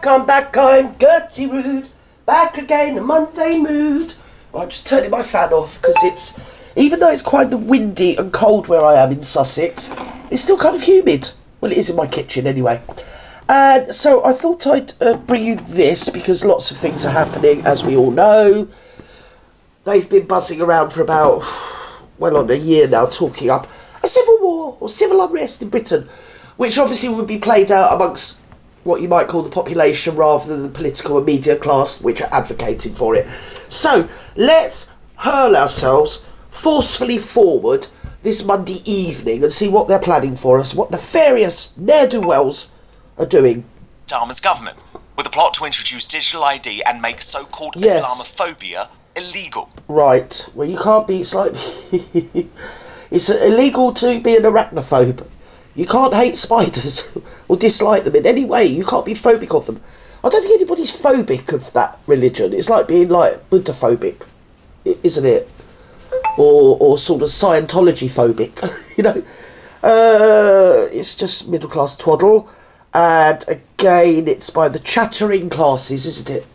I'm back, I'm Gertie Rude. Back again, a Monday mood. I'm just turning my fan off because even though it's quite windy and cold where I am in Sussex, it's still kind of humid. Well, it is in my kitchen anyway. And so I thought I'd bring you this because lots of things are happening, as we all know. They've been buzzing around for about, well on a year now, talking up a civil war or civil unrest in Britain, which obviously would be played out amongst what you might call the population rather than the political and media class which are advocating for it. So let's hurl ourselves forcefully forward this Monday evening and see what they're planning for us, what nefarious ne'er-do-wells are doing. Starmer's government, with a plot to introduce digital ID and make so-called Islamophobia illegal. Right, well you can't be, it's like, it's illegal to be an arachnophobe. You can't hate spiders or dislike them in any way. You can't be phobic of them. I don't think anybody's phobic of that religion. It's like being like Buddha-phobic, isn't it? Or sort of Scientology phobic, you know. It's just middle class twaddle. And again, it's by the chattering classes, isn't it?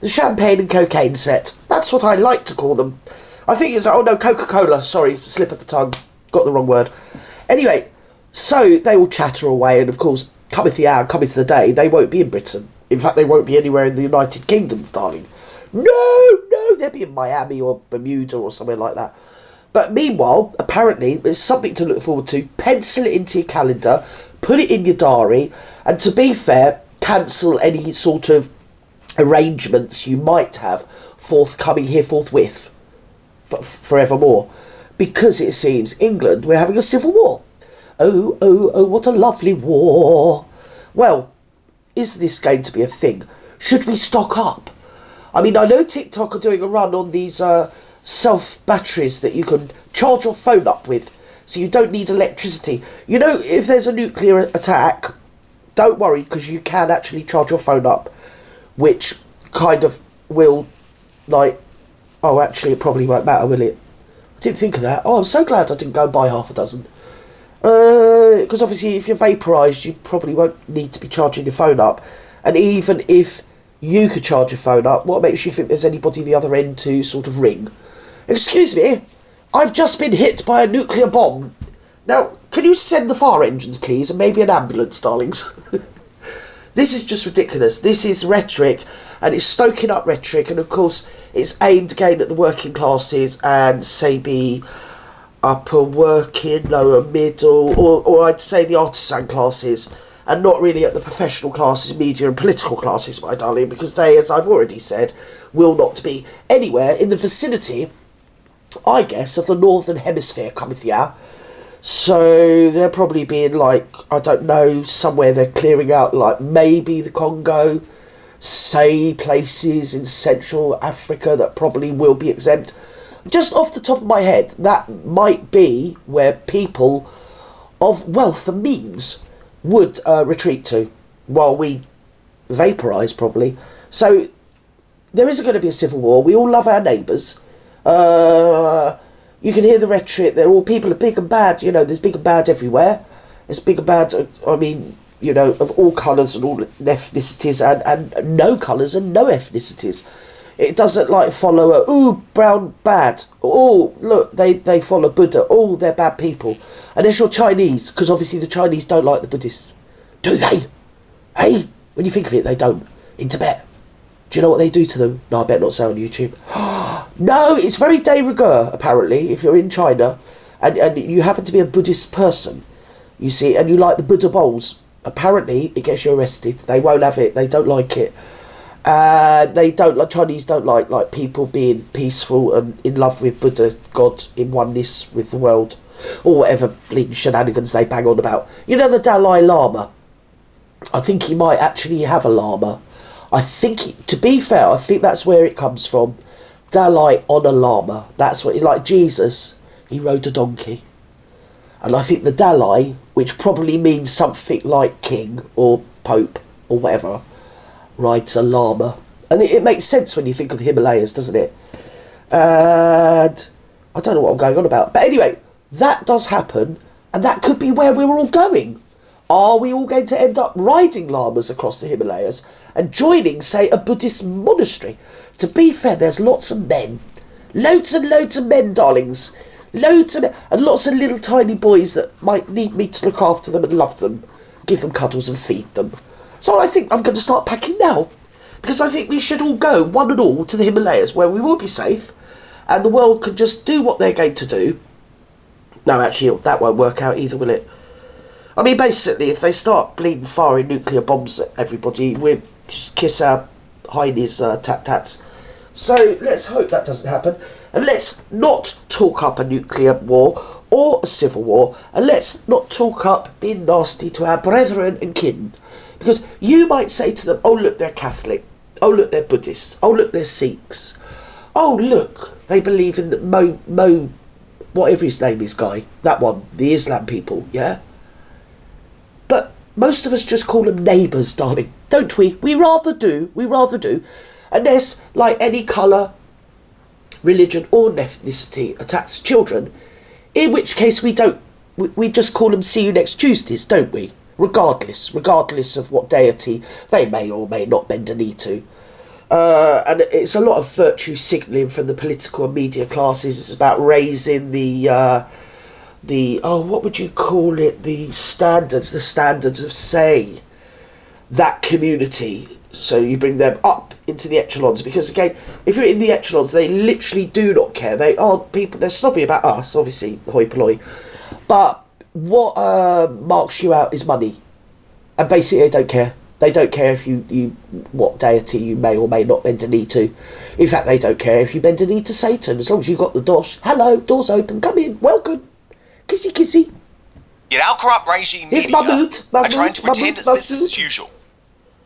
The champagne and cocaine set. That's what I like to call them. I think it's, oh no, Coca-Cola. Sorry, slip of the tongue. Got the wrong word. Anyway, so they will chatter away, and of course, cometh the hour, cometh the day, they won't be in Britain. In fact, they won't be anywhere in the United Kingdom, darling. No, they'll be in Miami or Bermuda or somewhere like that. But meanwhile, apparently, there's something to look forward to. Pencil it into your calendar, put it in your diary, and to be fair, cancel any sort of arrangements you might have forthcoming here forthwith, forevermore. Because it seems England, we're having a civil war. Oh, what a lovely war. Well, is this going to be a thing? Should we stock up? I mean, I know TikTok are doing a run on these self-batteries that you can charge your phone up with, so you don't need electricity. You know, if there's a nuclear attack, don't worry, because you can actually charge your phone up, which kind of will, like, oh, actually, it probably won't matter, will it? I didn't think of that. Oh, I'm so glad I didn't go and buy half a dozen. Because obviously if you're vaporised, you probably won't need to be charging your phone up. And even if you could charge your phone up, what makes you think there's anybody the other end to sort of ring? Excuse me, I've just been hit by a nuclear bomb. Now, can you send the fire engines, please, and maybe an ambulance, darlings? This is just ridiculous. This is rhetoric, and it's stoking up rhetoric, and of course it's aimed again at the working classes and, say, be upper working, lower middle, or I'd say the artisan classes, and not really at the professional classes, media and political classes, my darling, because they, as I've already said, will not be anywhere in the vicinity, I guess, of the Northern Hemisphere cometh the hour. So they're probably being like, I don't know, somewhere they're clearing out, like maybe the Congo, say places in Central Africa that probably will be exempt. Just off the top of my head, that might be where people of wealth and means would retreat to, while we vaporise probably. So there isn't going to be a civil war. We all love our neighbours. You can hear the rhetoric. They're all, people are big and bad. You know, there's big and bad everywhere. There's big and bad, I mean, you know, of all colours and all ethnicities, and no colours and no ethnicities. It doesn't like follow brown bad. Oh, look, they follow Buddha. Oh, they're bad people. Unless you're Chinese, because obviously the Chinese don't like the Buddhists. Do they? Hey? When you think of it, they don't. In Tibet. Do you know what they do to them? No, I better not say on YouTube. No, it's very de rigueur, apparently, if you're in China and you happen to be a Buddhist person, you see, and you like the Buddha bowls. Apparently, it gets you arrested. They won't have it. They don't like it. They don't like, Chinese don't like people being peaceful and in love with Buddha, God, in oneness with the world, or whatever bleeding shenanigans they bang on about. You know the Dalai Lama? I think he might actually have a llama. I think, to be fair, I think that's where it comes from. Dalai on a llama. That's what, like Jesus, he rode a donkey. And I think the Dalai, which probably means something like king or pope or whatever, rides a llama. And it makes sense when you think of the Himalayas, doesn't it? And I don't know what I'm going on about. But anyway, that does happen, and that could be where we're all going. Are we all going to end up riding llamas across the Himalayas and joining, say, a Buddhist monastery? To be fair, there's lots of men. Loads and loads of men, darlings. Loads of men. And lots of little tiny boys that might need me to look after them and love them. Give them cuddles and feed them. So I think I'm going to start packing now. Because I think we should all go, one and all, to the Himalayas where we will be safe. And the world can just do what they're going to do. No, actually, that won't work out either, will it? I mean, basically, if they start bleeding firing nuclear bombs at everybody, we'll just kiss our heinies tat-tats. So let's hope that doesn't happen. And let's not talk up a nuclear war or a civil war. And let's not talk up being nasty to our brethren and kin. Because you might say to them, oh, look, they're Catholic. Oh, look, they're Buddhists. Oh, look, they're Sikhs. Oh, look, they believe in the Mo, whatever his name is, guy. That one, the Islam people, yeah? But most of us just call them neighbours, darling, don't we? We rather do. Unless, like any colour, religion or ethnicity attacks children, in which case we just call them see you next Tuesdays, don't we? Regardless of what deity they may or may not bend a knee to. And it's a lot of virtue signalling from the political and media classes. It's about raising the what would you call it? The standards of, say, that community. So you bring them up into the echelons, because again, if you're in the echelons, they literally do not care. They are people. They're snobby about us, obviously, hoi polloi. But what marks you out is money, and basically they don't care. They don't care if you what deity you may or may not bend a knee to. In fact, they don't care if you bend a knee to Satan, as long as you got the dosh. Hello, doors open, come in, welcome, kissy kissy. Yet our corrupt regime media are trying to pretend it's business as usual.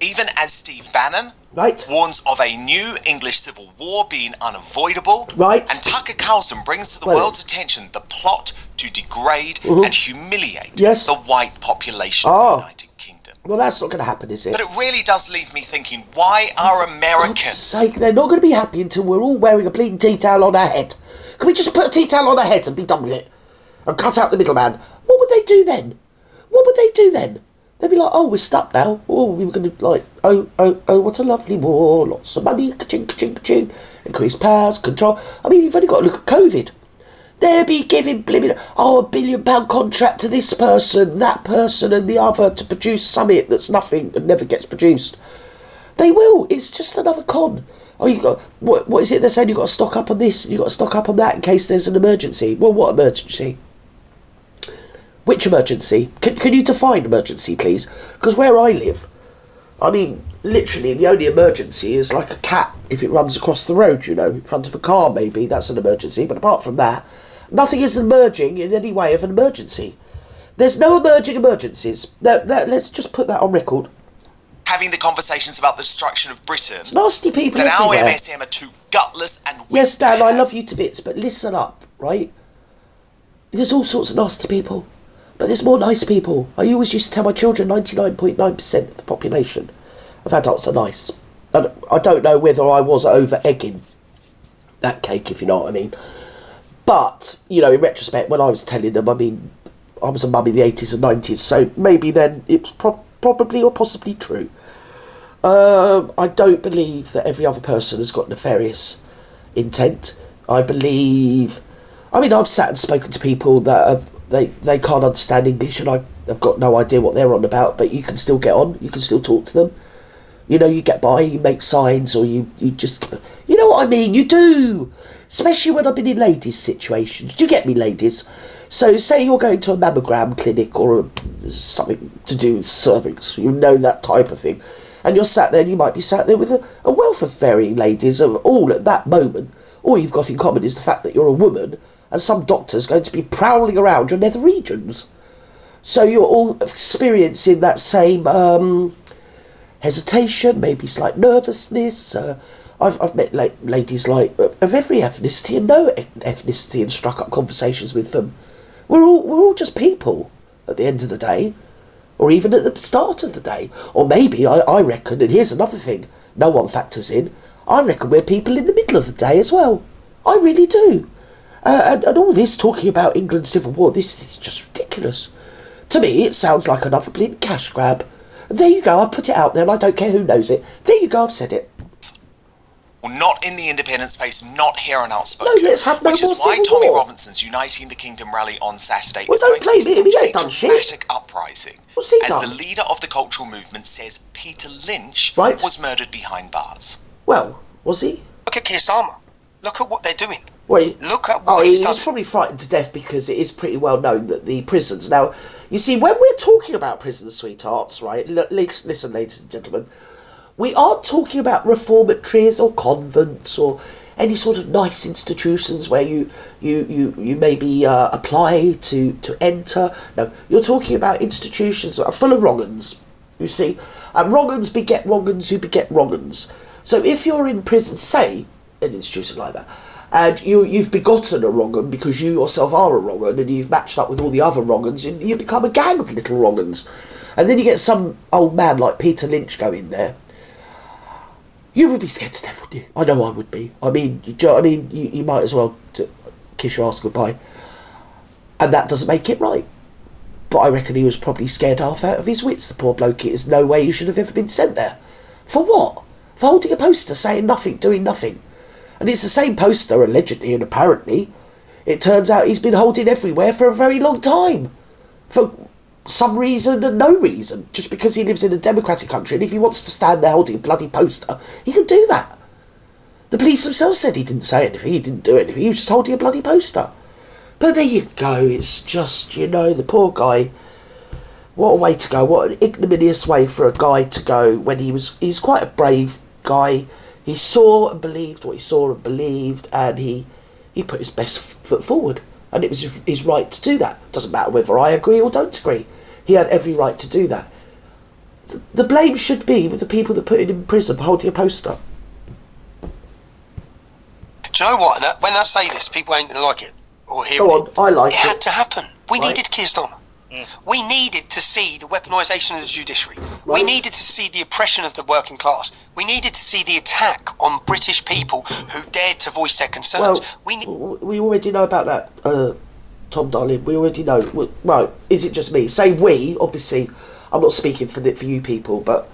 Even as Steve Bannon warns of a new English civil war being unavoidable, and Tucker Carlson brings to the world's attention the plot to degrade and humiliate the white population of the United Kingdom. Well, that's not going to happen, is it? But it really does leave me thinking, why are Americans... For God's sake, they're not going to be happy until we're all wearing a bleeding tea towel on our head. Can we just put a tea towel on our heads and be done with it? And cut out the middleman? What would they do then? They'd be like, oh, we're stuck now. Oh, we were going to, like, oh, what a lovely war. Lots of money, ka-ching, ka-ching, ka-ching. Increased powers, control. I mean, you've only got to look at COVID. They'll be giving blimmin', £1 billion contract to this person, that person, and the other to produce something that's nothing and never gets produced. They will. It's just another con. Oh, you got what is it they're saying? You've got to stock up on this, and you've got to stock up on that in case there's an emergency. Well, what emergency? Which emergency? Can you define emergency, please? Because where I live, I mean, literally, the only emergency is like a cat if it runs across the road, you know, in front of a car, maybe. That's an emergency. But apart from that, nothing is emerging in any way of an emergency. There's no emerging emergencies. Let's just put that on record. Having the conversations about the destruction of Britain. It's nasty people that everywhere. our MSM are too gutless and weak. Yes, Dan, I love you to bits, but listen up, right? There's all sorts of nasty people. But there's more nice people. I always used to tell my children 99.9% of the population of adults are nice. And I don't know whether I was over-egging that cake, if you know what I mean. But, you know, in retrospect, when I was telling them, I mean, I was a mum in the 80s and 90s, so maybe then it was probably or possibly true. I don't believe that every other person has got nefarious intent. I believe... I mean, I've sat and spoken to people that have... They can't understand English, and I've got no idea what they're on about, but you can still get on, you can still talk to them. You know, you get by, you make signs, or you just... You know what I mean? You do! Especially when I've been in ladies' situations. Do you get me, ladies? So, say you're going to a mammogram clinic or something to do with cervix, you know, that type of thing, and you're sat there, and you might be sat there with a wealth of varying ladies, of all at that moment. All you've got in common is the fact that you're a woman, and some doctor's going to be prowling around your nether regions. So you're all experiencing that same hesitation, maybe slight nervousness. I've met ladies like of every ethnicity and no ethnicity, and struck up conversations with them. We're all just people at the end of the day, or even at the start of the day. Or maybe, I reckon, and here's another thing no one factors in, I reckon we're people in the middle of the day as well. I really do. And all this talking about England's civil war, this is just ridiculous. To me, it sounds like another bleeding cash grab. And there you go, I've put it out there and I don't care who knows it. There you go, I've said it. Not in the independent space, not here and outspoken. No, let's have no which more is why civil Tommy war. Robinson's Uniting the Kingdom rally on Saturday Well, is don't going to be blame him, he such ain't a done shit. dramatic uprising. What's he as done? the leader of the cultural movement says Peter Lynch Right. was murdered behind bars. Well, was he? Look at Keir Starmer. Look at what they're doing. Wait. Look at what he he's done. was probably frightened to death because it is pretty well known that the prisons... Now, you see, when we're talking about prisons, sweethearts, right, listen, ladies and gentlemen, we aren't talking about reformatories or convents or any sort of nice institutions where you maybe apply to enter. No, you're talking about institutions that are full of wrong-uns, you see. And wrong-uns beget wrong-uns who beget wrong-uns. So if you're in prison, say, an institution like that, and you've begotten a wrong-un because you yourself are a wrong-un and you've matched up with all the other wrong-uns and you become a gang of little wrong-uns. And then you get some old man like Peter Lynch go in there. You would be scared to death, wouldn't you? I know I would be. I mean, you might as well kiss your ass goodbye. And that doesn't make it right. But I reckon he was probably scared half out of his wits, the poor bloke. There's no way he should have ever been sent there. For what? For holding a poster saying nothing, doing nothing. And it's the same poster, allegedly and apparently. It turns out he's been holding everywhere for a very long time. For some reason and no reason. Just because he lives in a democratic country, and if he wants to stand there holding a bloody poster, he can do that. The police themselves said he didn't say anything, he didn't do anything, he was just holding a bloody poster. But there you go, it's just, the poor guy. What a way to go, what an ignominious way for a guy to go when he's quite a brave guy. He saw and believed what he saw and believed, and he put his best foot forward. And it was his right to do that. Doesn't matter whether I agree or don't agree. He had every right to do that. The blame should be with the people that put him in prison for holding a poster. Do you know what? When I say this, people ain't going to like it. Or hear Go on, it. I like it. It had to happen. We Right. needed Keir Starmer. We needed to see the weaponisation of the judiciary. Right. We needed to see the oppression of the working class. We needed to see the attack on British people who dared to voice their concerns. Well, we already know about that, Tom darling. We already know. Well, is it just me? Say we, obviously. I'm not speaking for you people, but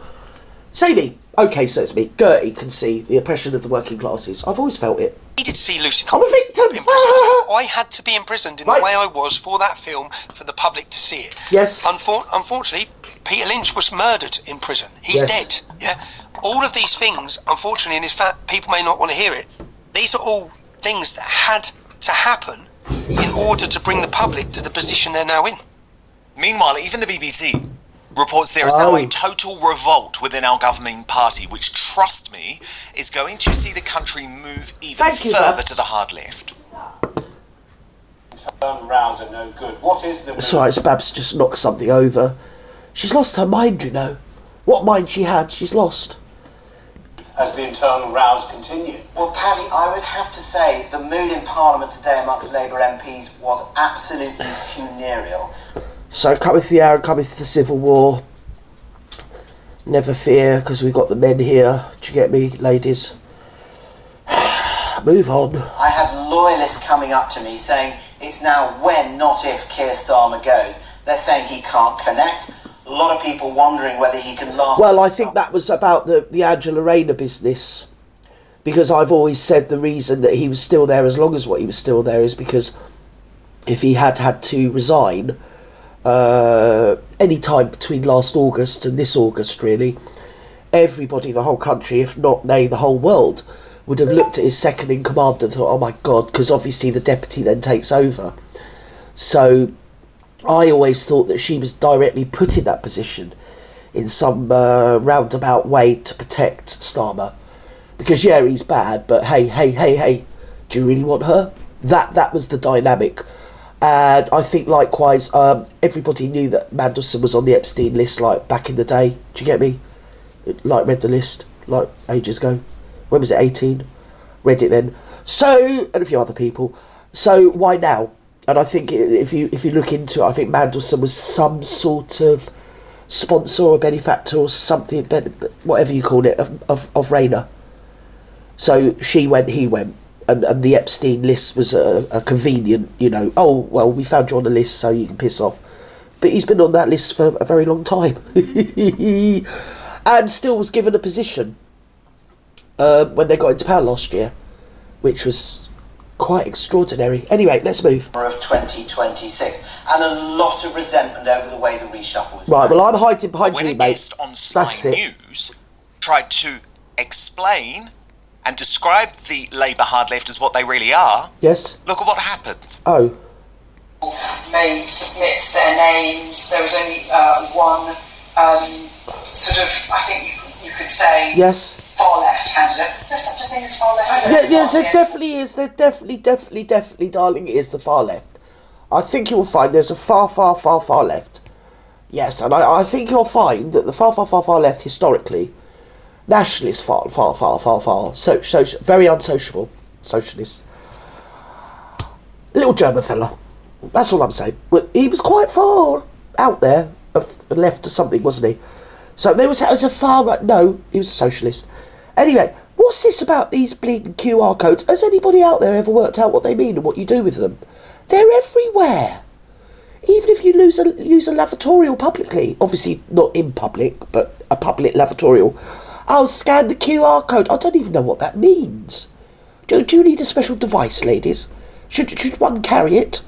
say me. Okay, so it's me. Gertie can see the oppression of the working classes. I've always felt it. We needed to see Lucy I'm a victim! imprisoned. I had to be imprisoned in Right. the way I was for that film for the public to see it. Yes. Unfortunately, Peter Lynch was murdered in prison. He's Yes. dead. Yeah. All of these things, unfortunately, and in fact, people may not want to hear it. These are all things that had to happen in order to bring the public to the position they're now in. Meanwhile, even the BBC reports there is now a total revolt within our governing party, which, trust me, is going to see the country move even further to the hard left. Rows are no good. What is the... Sorry, Babs just knocked something over. She's lost her mind, What mind she had, she's lost. As the internal rows continue? Well, Paddy, I would have to say the mood in Parliament today amongst Labour MPs was absolutely funereal. So cometh the hour, cometh the civil war. Never fear, because we've got the men here. Do you get me, ladies? Move on. I had loyalists coming up to me saying it's now when, not if, Keir Starmer goes. They're saying he can't connect. A lot of people wondering whether he can last... Well, I think that was about the Angela Rayner business. Because I've always said the reason that he was still there as long as what he was still there is because if he had to resign... any time between last August and this August, really, everybody, the whole country, if not, nay, the whole world, would have looked at his second in command and thought, oh my God, because obviously the deputy then takes over. So I always thought that she was directly put in that position in some roundabout way to protect Starmer. Because, yeah, he's bad, but hey, do you really want her? That was the dynamic. And I think likewise, everybody knew that Mandelson was on the Epstein list, like back in the day. Do you get me? Like read the list, like ages ago. When was it? 18. Read it then. So, and a few other people. So why now? And I think if you look into it, I think Mandelson was some sort of sponsor or benefactor or something, whatever you call it, of Rayner. So she went, he went. And the Epstein list was a convenient, oh, well, we found you on the list so you can piss off. but he's been on that list for a very long time. And still was given a position when they got into power last year, which was quite extraordinary. Anyway, let's move. Of 2026, and a lot of resentment over the way the reshuffle was. Right, well, I'm hiding behind when you, a mate. guest on Sky News tried to explain and describe the Labour hard left as what they really are. Yes. Look at what happened. Oh. May submit their names. There was only one sort of, I think you could say, yes, far left candidate. Is there such a thing as far left? Yes, there definitely is. There definitely, darling, is the far left. I think you'll find there's a far left. Yes, and I think you'll find that the far left, historically, nationalist far, so very unsociable socialist. Little German fella. That's all I'm saying. Well, he was quite far out there of left to something, wasn't he? So there was a far right. No, he was a socialist. Anyway, what's this about these bleeding QR codes? Has anybody out there ever worked out what they mean and what you do with them? They're everywhere. Even if you use a lavatorial publicly, obviously not in public, but a public lavatorial. I'll scan the QR code. I don't even know what that means. Do you need a special device, ladies? Should one carry it?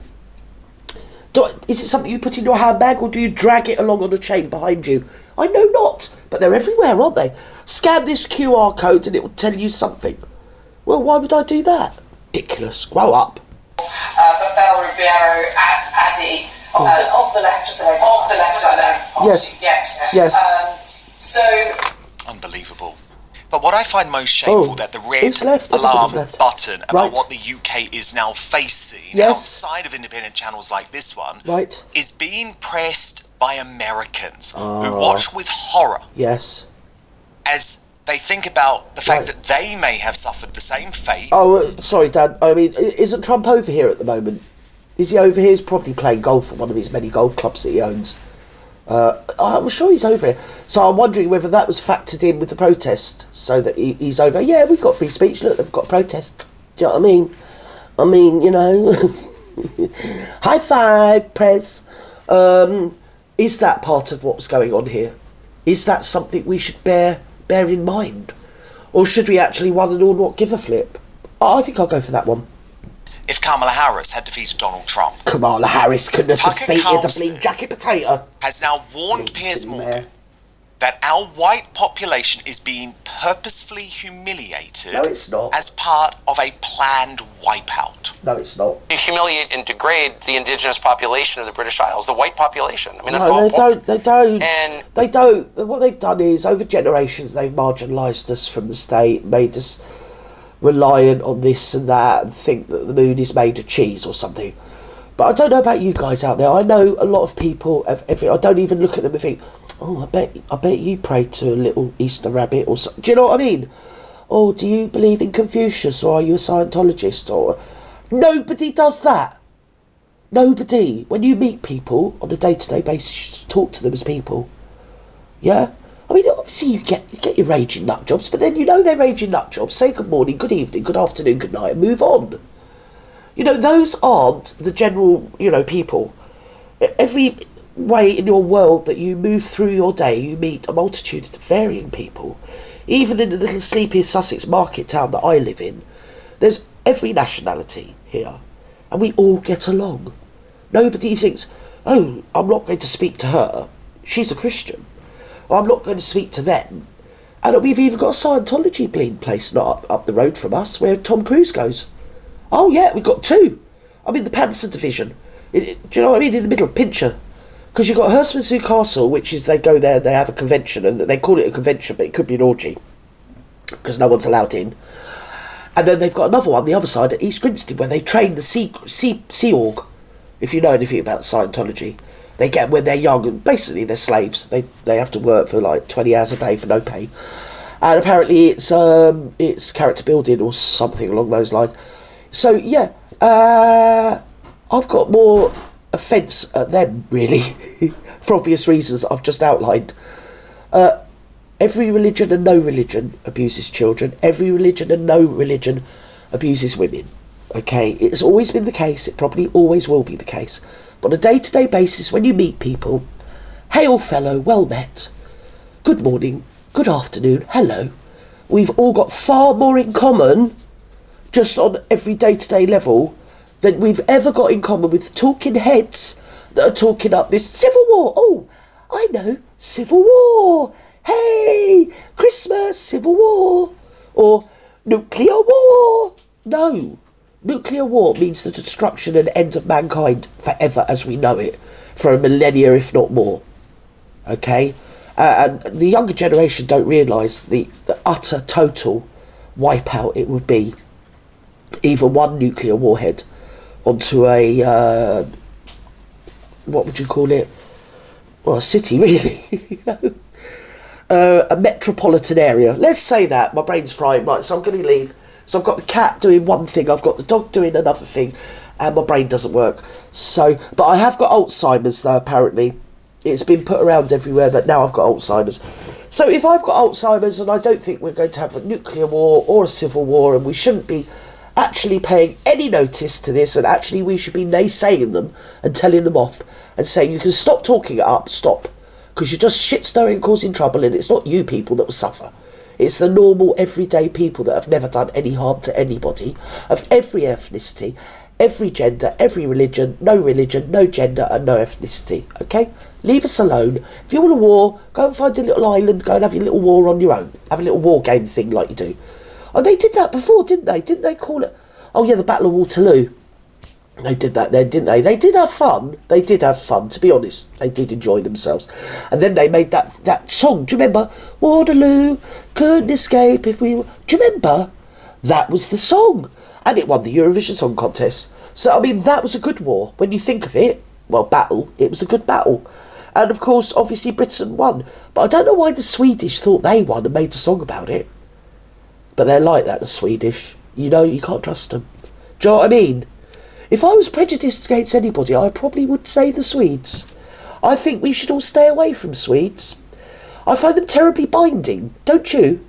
Is it something you put in your handbag, or do you drag it along on a chain behind you? I know not, but they're everywhere, aren't they? Scan this QR code and it will tell you something. Well, why would I do that? Ridiculous. Grow up. But Bel Ribeiro, Addy, of the left of the Labour Party. Yes. So... Unbelievable. But what I find most shameful, that the red alarm button about what the UK is now facing outside of independent channels like this one is being pressed by Americans who watch with horror as they think about the fact that they may have suffered the same fate. Oh, sorry, Dad. I mean, isn't Trump over here at the moment? Is he over here? He's probably playing golf at one of his many golf clubs that he owns. I'm sure he's over here. So I'm wondering whether that was factored in with the protest, so that he's over. Yeah, we've got free speech. Look, they've got a protest. Do you know what I mean? I mean, you know, high five, press. Is that part of what's going on here? Is that something we should bear in mind, or should we actually one and all not give a flip? I think I'll go for that one. If Kamala Harris had defeated Donald Trump, Kamala Harris couldn't have defeated a bleeding jacket potato. Has now warned Piers Morgan that our white population is being purposefully humiliated as part of a planned wipeout. No, it's not. You humiliate and degrade the indigenous population of the British Isles, the white population. I mean, that's no, the whole point. They don't. And they don't. What they've done is, over generations, they've marginalised us from the state, made us reliant on this and that, and think that the moon is made of cheese or something. But I don't know about you guys out there. I know a lot of people. I don't even look at them and think, "Oh, I bet you pray to a little Easter rabbit or something." Do you know what I mean? Or do you believe in Confucius, or are you a Scientologist? Or nobody does that. Nobody. When you meet people on a day-to-day basis, you talk to them as people. Yeah. I mean, obviously you get your raging nut jobs, but then you know they're raging nut jobs. Say good morning, good evening, good afternoon, good night, and move on. You know, those aren't the general, people. Every way in your world that you move through your day, you meet a multitude of varying people. Even in the little sleepy Sussex market town that I live in, there's every nationality here, and we all get along. Nobody thinks, "Oh, I'm not going to speak to her. She's a Christian. Or I'm not going to speak to them." And we've even got a Scientology bleed place not up the road from us, where Tom Cruise goes. Oh yeah, we've got two. I'm in the Panzer Division. Do you know what I mean? In the middle, Pincher. Because you've got Herstmonceux Castle, which is they go there and they have a convention, and they call it a convention, but it could be an orgy, because no one's allowed in. And then they've got another one, the other side, at East Grinstead, where they train the Sea Org, if you know anything about Scientology. They get when they're young, and basically they're slaves. They have to work for like 20 hours a day for no pay. And apparently it's character building or something along those lines. So yeah, I've got more offence at them, really, for obvious reasons I've just outlined. Every religion and no religion abuses children. Every religion and no religion abuses women. Okay, it's always been the case. It probably always will be the case. But on a day-to-day basis, when you meet people, hail fellow, well met, good morning, good afternoon, hello, we've all got far more in common, just on every day-to-day level, than we've ever got in common with talking heads that are talking up this civil war. Oh, I know, civil war. Hey, Christmas, civil war. Or nuclear war. No. Nuclear war means the destruction and end of mankind forever as we know it. For a millennia, if not more. Okay? And the younger generation don't realise the utter, total wipeout it would be. Even one nuclear warhead onto a, what would you call it? Well, a city, really. You know? A metropolitan area. Let's say that. My brain's frying. Right, so I'm going to leave. So I've got the cat doing one thing, I've got the dog doing another thing, and my brain doesn't work. So, but I have got Alzheimer's though, apparently. It's been put around everywhere that now I've got Alzheimer's. So if I've got Alzheimer's, and I don't think we're going to have a nuclear war or a civil war, and we shouldn't be actually paying any notice to this, and actually we should be naysaying them and telling them off and saying, you can stop talking it up, stop. Because you're just shit-stirring, causing trouble, and it's not you people that will suffer. It's the normal, everyday people that have never done any harm to anybody, of every ethnicity, every gender, every religion, no gender, and no ethnicity, okay? Leave us alone. If you want a war, go and find a little island, go and have your little war on your own. Have a little war game thing like you do. Oh, they did that before, didn't they? Didn't they call it... Oh, yeah, the Battle of Waterloo. They did that then, didn't they? They did have fun. They did have fun, to be honest. They did enjoy themselves. And then they made that song. Do you remember? Waterloo, couldn't escape if we were... Do you remember? That was the song. And it won the Eurovision Song Contest. So, I mean, that was a good war. When you think of it, well, battle, it was a good battle. And, of course, obviously Britain won. But I don't know why the Swedish thought they won and made a song about it. But they're like that, the Swedish. You know, you can't trust them. Do you know what I mean? If I was prejudiced against anybody, I probably would say the Swedes. I think we should all stay away from Swedes. I find them terribly binding, don't you?